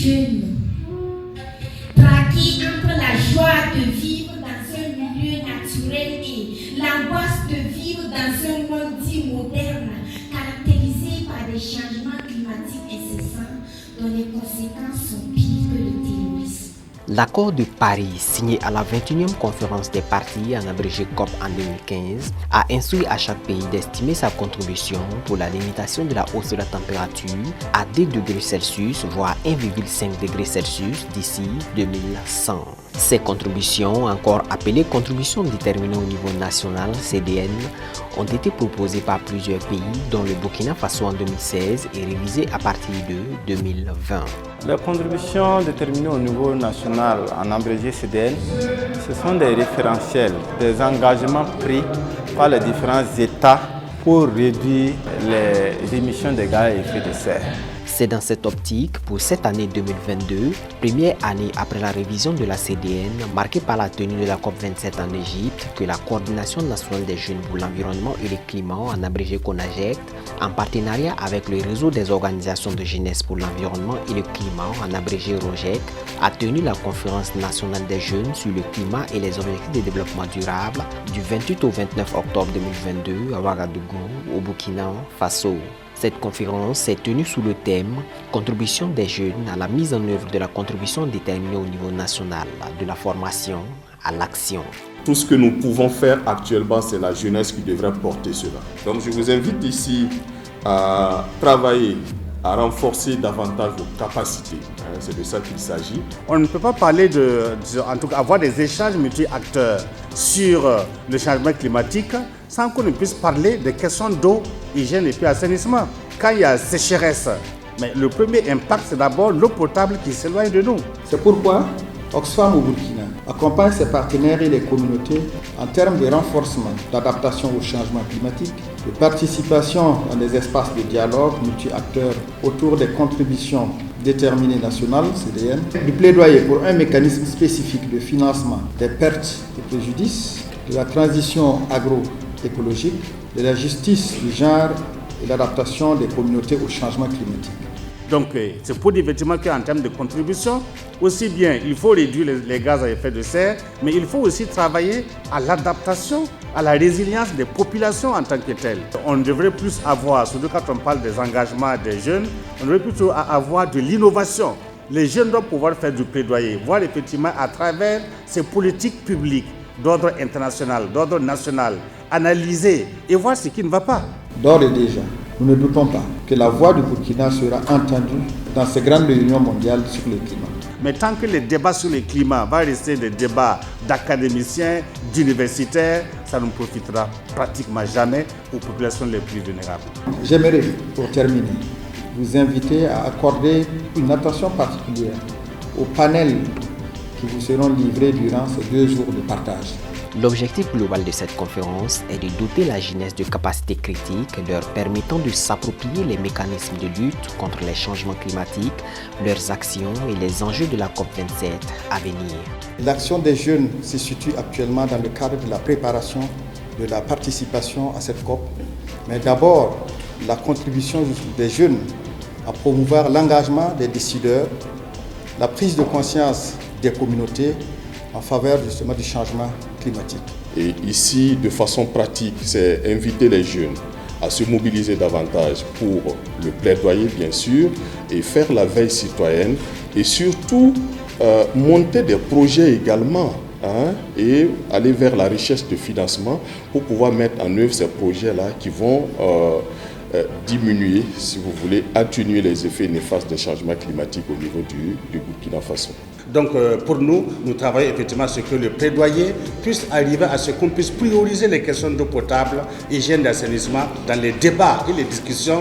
jeunes, traqués entre la joie de vivre dans un milieu naturel et l'angoisse de vivre dans un monde dit moderne, caractérisé par des changements climatiques incessants dont les conséquences sont pires que le terrorisme. L'accord de Paris, signé à la 21e conférence des parties, en abrégé COP en 2015, a instruit à chaque pays d'estimer sa contribution pour la limitation de la hausse de la température à 2 degrés Celsius, voire 1,5 degrés Celsius d'ici 2100. Ces contributions, encore appelées contributions déterminées au niveau national, CDN, ont été proposées par plusieurs pays, dont le Burkina Faso en 2016 et révisées à partir de 2020. Les contributions déterminées au niveau national en abrégé CDN, ce sont des référentiels, des engagements pris par les différents États pour réduire les émissions de gaz à effet de serre. C'est dans cette optique, pour cette année 2022, première année après la révision de la CDN, marquée par la tenue de la COP27 en Égypte, que la Coordination nationale des jeunes pour l'environnement et le climat, en abrégé CONAGEC, en partenariat avec le réseau des organisations de jeunesse pour l'environnement et le climat, en abrégé ROGEC, a tenu la conférence nationale des jeunes sur le climat et les objectifs de développement durable du 28 au 29 octobre 2022 à Ouagadougou, au Burkina Faso. Cette conférence s'est tenue sous le thème « Contribution des jeunes à la mise en œuvre de la contribution déterminée au niveau national, de la formation à l'action ». Tout ce que nous pouvons faire actuellement, c'est la jeunesse qui devrait porter cela. Donc je vous invite ici à travailler, à renforcer davantage vos capacités. C'est de ça qu'il s'agit. On ne peut pas parler en tout cas, avoir des échanges multi-acteurs sur le changement climatique sans qu'on ne puisse parler des questions d'eau, hygiène et puis assainissement. Quand il y a sécheresse, mais le premier impact, c'est d'abord l'eau potable qui s'éloigne de nous. C'est pourquoi Oxfam au Burkina accompagne ses partenaires et les communautés en termes de renforcement d'adaptation au changement climatique, de participation dans des espaces de dialogue multi-acteurs autour des contributions déterminées nationales, CDN, du plaidoyer pour un mécanisme spécifique de financement des pertes et préjudices, de la transition agroécologique, de la justice du genre et l'adaptation des communautés au changement climatique. Donc c'est pour dire effectivement qu'en termes de contribution, aussi bien il faut réduire les gaz à effet de serre, mais il faut aussi travailler à l'adaptation, à la résilience des populations en tant que telles. On devrait plus avoir, surtout quand on parle des engagements des jeunes, on devrait plutôt avoir de l'innovation. Les jeunes doivent pouvoir faire du plaidoyer, voir effectivement à travers ces politiques publiques d'ordre international, d'ordre national, analyser et voir ce qui ne va pas. D'ores et déjà, nous ne doutons pas que la voix du Burkina sera entendue dans ces grandes réunions mondiales sur le climat. Mais tant que les débats sur le climat vont rester des débats d'académiciens, d'universitaires, ça ne profitera pratiquement jamais aux populations les plus vulnérables. J'aimerais, pour terminer, vous inviter à accorder une attention particulière aux panels qui vous seront livrés durant ces 2 jours de partage. L'objectif global de cette conférence est de doter la jeunesse de capacités critiques leur permettant de s'approprier les mécanismes de lutte contre les changements climatiques, leurs actions et les enjeux de la COP27 à venir. L'action des jeunes se situe actuellement dans le cadre de la préparation de la participation à cette COP, mais d'abord la contribution des jeunes à promouvoir l'engagement des décideurs, la prise de conscience des communautés en faveur justement du changement climatique. Et ici, de façon pratique, c'est inviter les jeunes à se mobiliser davantage pour le plaidoyer, bien sûr, et faire la veille citoyenne, et surtout monter des projets également, et aller vers la recherche de financement pour pouvoir mettre en œuvre ces projets-là qui vont diminuer, si vous voulez, atténuer les effets néfastes des changements climatiques au niveau du Burkina Faso. Donc pour nous travaillons effectivement à ce que le plaidoyer puisse arriver à ce qu'on puisse prioriser les questions d'eau potable, hygiène d'assainissement dans les débats et les discussions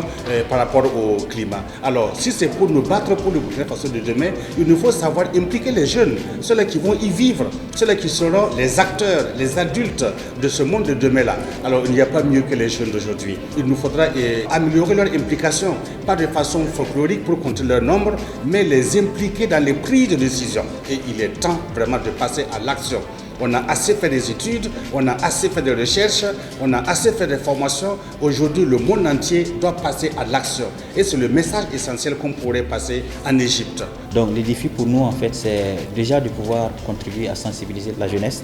par rapport au climat. Alors si c'est pour nous battre pour le Burkina Faso de demain, il nous faut savoir impliquer les jeunes, ceux qui vont y vivre, ceux qui seront les acteurs, les adultes de ce monde de demain-là. Alors il n'y a pas mieux que les jeunes d'aujourd'hui. Il nous faudra améliorer leur implication, pas de façon folklorique pour compter leur nombre, mais les impliquer dans les prises de décision. Et il est temps vraiment de passer à l'action. On a assez fait des études, on a assez fait de recherches, on a assez fait de formations. Aujourd'hui, le monde entier doit passer à l'action. Et c'est le message essentiel qu'on pourrait passer en Égypte. Donc le défi pour nous, en fait, c'est déjà de pouvoir contribuer à sensibiliser la jeunesse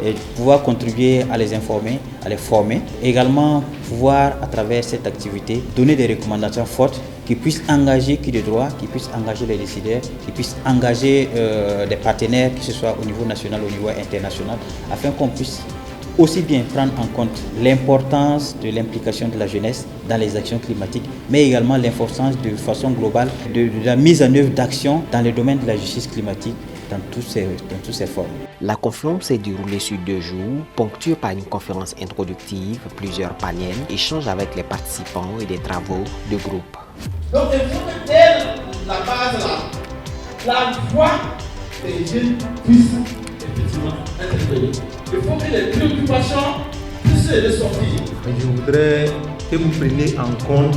et de pouvoir contribuer à les informer, à les former. Et également pouvoir, à travers cette activité, donner des recommandations fortes qui puissent engager qui de droit, qui puissent engager les décideurs, qui puissent engager des partenaires, que ce soit au niveau national, au niveau international, afin qu'on puisse aussi bien prendre en compte l'importance de l'implication de la jeunesse dans les actions climatiques, mais également l'importance de façon globale de la mise en œuvre d'actions dans le domaine de la justice climatique dans toutes ses formes. La conférence s'est déroulée sur 2 jours, ponctuée par une conférence introductive, plusieurs panels, échanges avec les participants et des travaux de groupe. Donc il faut que dès la base là, la voix des jeunes puisse effectivement être payée. Il faut que les préoccupations puissent ressortir. Je voudrais que vous preniez en compte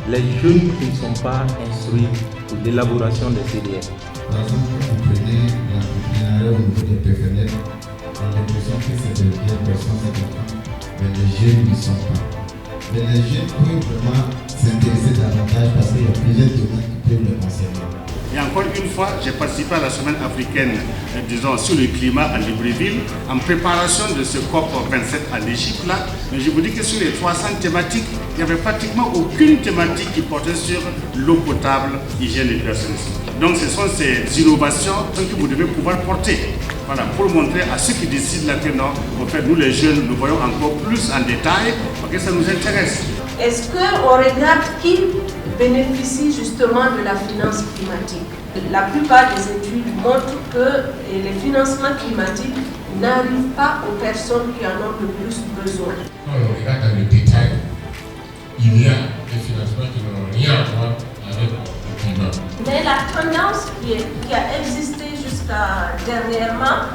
les jeunes qui ne sont pas instruits pour l'élaboration des CDN. Par exemple, quand vous prenez l'entrepreneuriat au niveau des personnels, on a l'impression que c'est de bien personnes, mais les jeunes n'y sont pas. Mais les jeunes peuvent vraiment s'intéresser davantage parce qu'il y a plusieurs domaines qui peuvent les concerner. Et encore une fois, j'ai participé à la semaine africaine, disons, sur le climat à Libreville, en préparation de ce COP 27 en Égypte là. Mais je vous dis que sur les 300 thématiques, il n'y avait pratiquement aucune thématique qui portait sur l'eau potable, hygiène et assainissement. Donc ce sont ces innovations que vous devez pouvoir porter. Voilà, pour montrer à ceux qui décident là que non, en fait, nous les jeunes, nous voyons encore plus en détail, parce que ça nous intéresse. Est-ce qu'on regarde qui bénéficie justement de la finance climatique? La plupart des études montrent que les financements climatiques n'arrivent pas aux personnes qui en ont le plus besoin. Quand on regarde dans le détail, il y a des financements qui n'ont rien à voir avec le climat. Mais la tendance qui a existé jusqu'à dernièrement,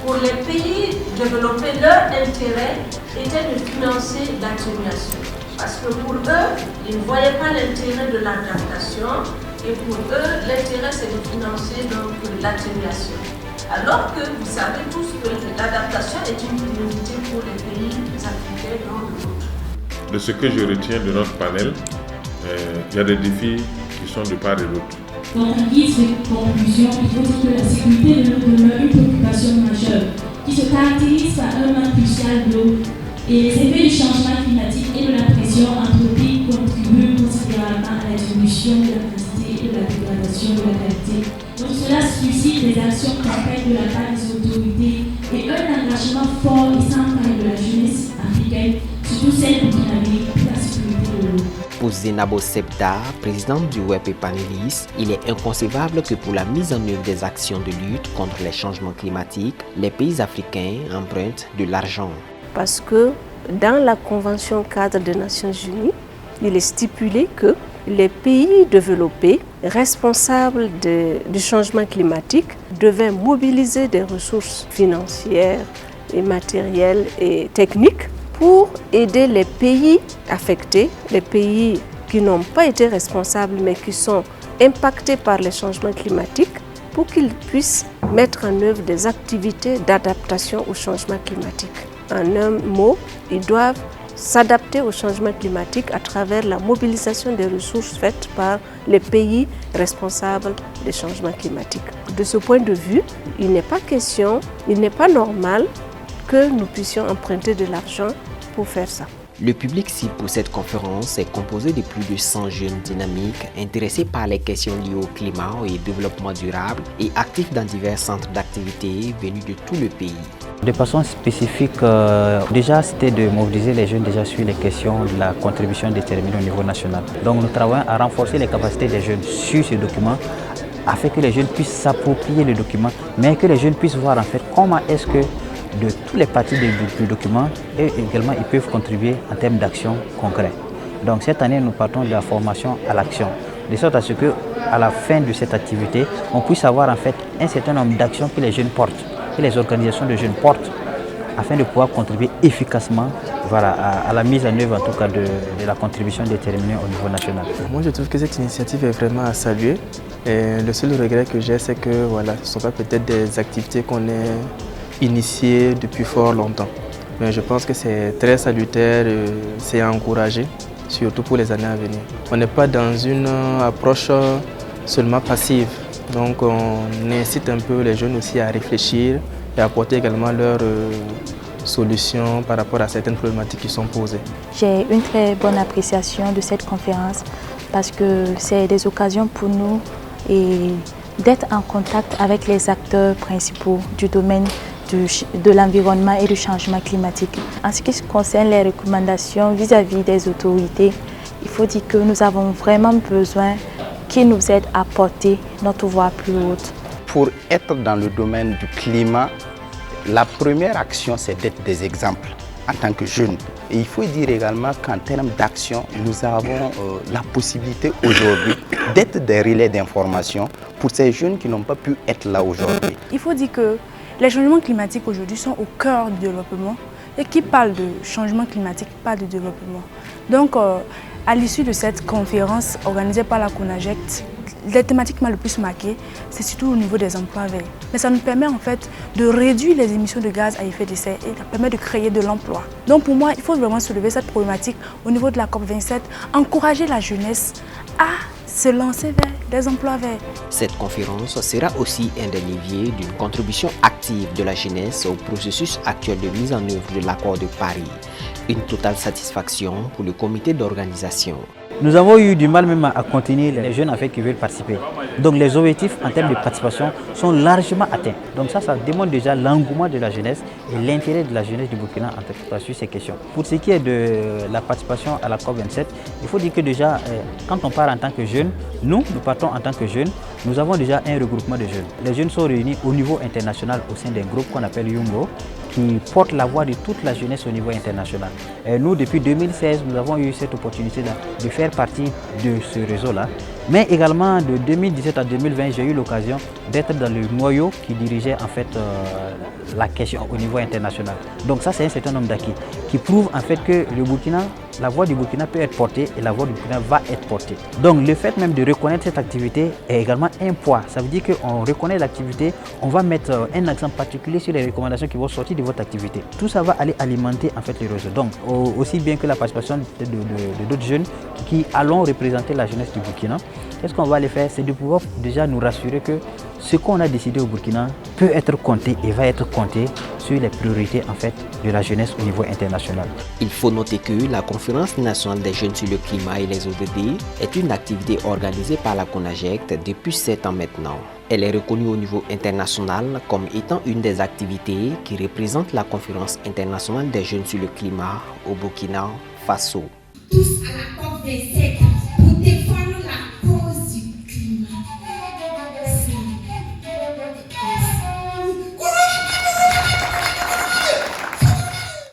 pour les pays développés, leur intérêt était de financer l'atténuation. Parce que pour eux, ils ne voyaient pas l'intérêt de l'adaptation et pour eux, l'intérêt c'est de financer donc l'atténuation. Alors que vous savez tous que l'adaptation est une priorité pour les pays africains dont le nôtre. De ce que je retiens de notre panel, il y a des défis qui sont de part et d'autre. Donc, en guise de conclusion, il faut dire que la sécurité de l'eau demeure une préoccupation majeure qui se caractérise par un manque crucial d'eau. Et les effets du changement climatique et de la pression anthropique contribuent considérablement à la diminution de la quantité et de la dégradation de la qualité. Donc cela suscite des actions concrètes de la part des autorités et un engagement fort et sans faille de la jeunesse africaine, surtout celle burkinabé, pour la sécurité de l'eau. Pour Zenabo Sebda, présidente du web et panéliste, il est inconcevable que pour la mise en œuvre des actions de lutte contre les changements climatiques, les pays africains empruntent de l'argent. Parce que dans la Convention cadre des Nations Unies, il est stipulé que les pays développés responsables du changement climatique devaient mobiliser des ressources financières et matérielles et techniques pour aider les pays affectés, les pays qui n'ont pas été responsables mais qui sont impactés par les changements climatiques, pour qu'ils puissent mettre en œuvre des activités d'adaptation au changement climatique. En un mot, ils doivent s'adapter au changement climatique à travers la mobilisation des ressources faites par les pays responsables des changements climatiques. De ce point de vue, il n'est pas question, il n'est pas normal que nous puissions emprunter de l'argent pour faire ça. Le public cible pour cette conférence est composé de plus de 100 jeunes dynamiques intéressés par les questions liées au climat et au développement durable et actifs dans divers centres d'activité venus de tout le pays. De façon spécifique, déjà c'était de mobiliser les jeunes déjà sur les questions de la contribution déterminée au niveau national. Donc nous travaillons à renforcer les capacités des jeunes sur ce document afin que les jeunes puissent s'approprier le document, mais que les jeunes puissent voir en fait comment est-ce que de toutes les parties du document et également ils peuvent contribuer en termes d'action concrète. Donc cette année nous partons de la formation à l'action, de sorte à ce qu'à la fin de cette activité, on puisse avoir en fait un certain nombre d'actions que les jeunes portent, que les organisations de jeunes portent, afin de pouvoir contribuer efficacement à la mise en œuvre en tout cas de la contribution déterminée au niveau national. Moi je trouve que cette initiative est vraiment à saluer. Et le seul regret que j'ai, c'est que ce ne sont pas peut-être des activités qu'on est initié depuis fort longtemps. Mais je pense que c'est très salutaire, c'est encouragé, surtout pour les années à venir. On n'est pas dans une approche seulement passive. Donc on incite un peu les jeunes aussi à réfléchir et à apporter également leurs solutions par rapport à certaines problématiques qui sont posées. J'ai une très bonne appréciation de cette conférence parce que c'est des occasions pour nous d'être en contact avec les acteurs principaux du domaine de l'environnement et du changement climatique. En ce qui concerne les recommandations vis-à-vis des autorités, il faut dire que nous avons vraiment besoin qu'ils nous aident à porter notre voix plus haute. Pour être dans le domaine du climat, la première action, c'est d'être des exemples en tant que jeunes. Et il faut dire également qu'en termes d'action, nous avons la possibilité aujourd'hui d'être des relais d'information pour ces jeunes qui n'ont pas pu être là aujourd'hui. Il faut dire que les changements climatiques aujourd'hui sont au cœur du développement et qui parle de changement climatique parle de développement. Donc, à l'issue de cette conférence organisée par la CONAGEC, les thématiques le plus marquées, c'est surtout au niveau des emplois verts. Mais ça nous permet en fait de réduire les émissions de gaz à effet de serre et ça permet de créer de l'emploi. Donc pour moi, il faut vraiment soulever cette problématique au niveau de la COP27, encourager la jeunesse à se lancer vers des emplois verts. Cette conférence sera aussi un des leviers d'une contribution active de la jeunesse au processus actuel de mise en œuvre de l'accord de Paris. Une totale satisfaction pour le comité d'organisation. Nous avons eu du mal même à continuer les jeunes en fait, qui veulent participer. Donc les objectifs en termes de participation sont largement atteints. Donc ça démontre déjà l'engouement de la jeunesse et l'intérêt de la jeunesse du Burkina sur ces questions. Pour ce qui est de la participation à la COP27, il faut dire que déjà, quand on part en tant que jeune, nous partons en tant que jeunes, nous avons déjà un regroupement de jeunes. Les jeunes sont réunis au niveau international au sein d'un groupe qu'on appelle Yungo, qui porte la voix de toute la jeunesse au niveau international. Et nous, depuis 2016, nous avons eu cette opportunité de faire partie de ce réseau-là. Mais également, de 2017 à 2020, j'ai eu l'occasion d'être dans le noyau qui dirigeait en fait la question au niveau international. Donc ça, c'est un certain nombre d'acquis qui prouvent en fait que le Burkina, la voix du Burkina peut être portée et la voix du Burkina va être portée. Donc le fait même de reconnaître cette activité est également un poids. Ça veut dire qu'on reconnaît l'activité, on va mettre un accent particulier sur les recommandations qui vont sortir de votre activité. Tout ça va aller alimenter en fait le réseau. Donc aussi bien que la participation de d'autres jeunes qui allons représenter la jeunesse du Burkina. Qu'est-ce qu'on va aller faire? C'est de pouvoir déjà nous rassurer que ce qu'on a décidé au Burkina peut être compté et va être compté sur les priorités en fait, de la jeunesse au niveau international. Il faut noter que la Conférence nationale des jeunes sur le climat et les ODD est une activité organisée par la CONAGEC depuis 7 ans maintenant. Elle est reconnue au niveau international comme étant une des activités qui représente la Conférence internationale des jeunes sur le climat au Burkina Faso. Tous à la COP27.